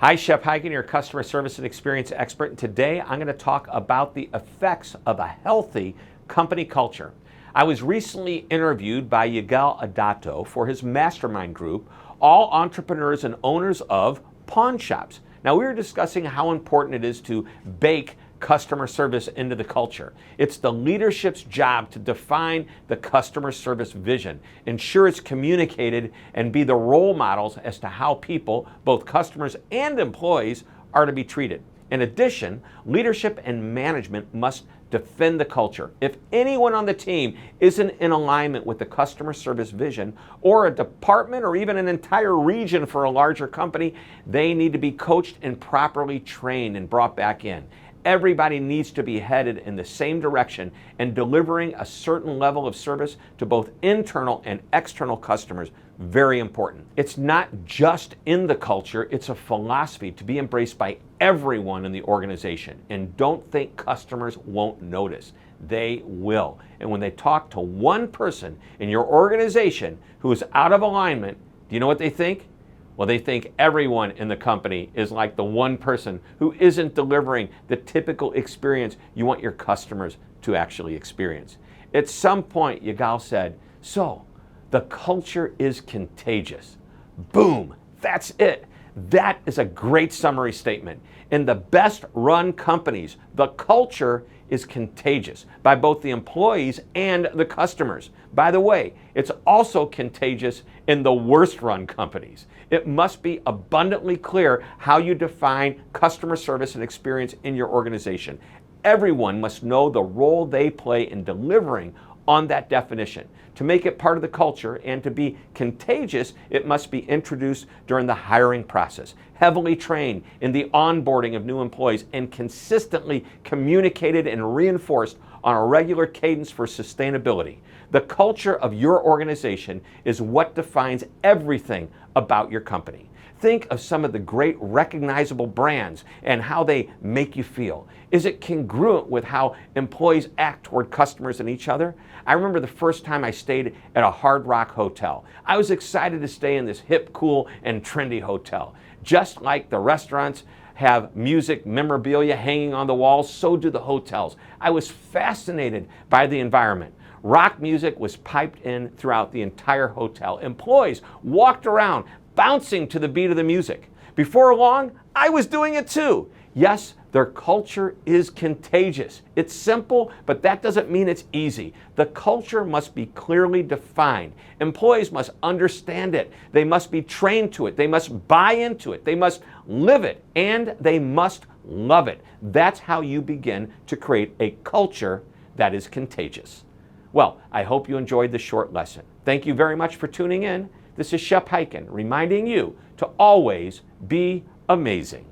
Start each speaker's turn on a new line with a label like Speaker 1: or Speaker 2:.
Speaker 1: Hi, Shep Hyken, your customer service and experience expert. And today I'm going to talk about the effects of a healthy company culture. I was recently interviewed by Yigal Adato for his mastermind group, all entrepreneurs and owners of pawn shops. Now, we were discussing how important it is to bake customer service into the culture. It's the leadership's job to define the customer service vision, ensure it's communicated, and be the role models as to how people, both customers and employees, are to be treated. In addition, leadership and management must defend the culture. If anyone on the team isn't in alignment with the customer service vision, or a department or even an entire region for a larger company, they need to be coached and properly trained and brought back in. Everybody needs to be headed in the same direction and delivering a certain level of service to both internal and external customers. Very important. It's not just in the culture, it's a philosophy to be embraced by everyone in the organization. And don't think customers won't notice. They will. And when they talk to one person in your organization who is out of alignment, do you know what they think? Well, they think everyone in the company is like the one person who isn't delivering the typical experience you want your customers to actually experience. At some point, Yigal said, "So, the culture is contagious." Boom, that's it. That is a great summary statement. In the best run companies, the culture is contagious by both the employees and the customers. By the way, it's also contagious in the worst run companies. It must be abundantly clear how you define customer service and experience in your organization. Everyone must know the role they play in delivering on that definition. To make it part of the culture and to be contagious, it must be introduced during the hiring process, heavily trained in the onboarding of new employees, and consistently communicated and reinforced on a regular cadence for sustainability. The culture of your organization is what defines everything about your company. Think of some of the great recognizable brands and how they make you feel. Is it congruent with how employees act toward customers and each other? I remember the first time I stayed at a Hard Rock hotel. I was excited to stay in this hip, cool, and trendy hotel. Just like the restaurants have music, memorabilia hanging on the walls, so do the hotels. I was fascinated by the environment. Rock music was piped in throughout the entire hotel. Employees walked around bouncing to the beat of the music. Before long, I was doing it too. Yes, their culture is contagious. It's simple, but that doesn't mean it's easy. The culture must be clearly defined. Employees must understand it. They must be trained to it. They must buy into it. They must live it, and they must love it. That's how you begin to create a culture that is contagious. Well, I hope you enjoyed this short lesson. Thank you very much for tuning in. This is Shep Hyken reminding you to always be amazing.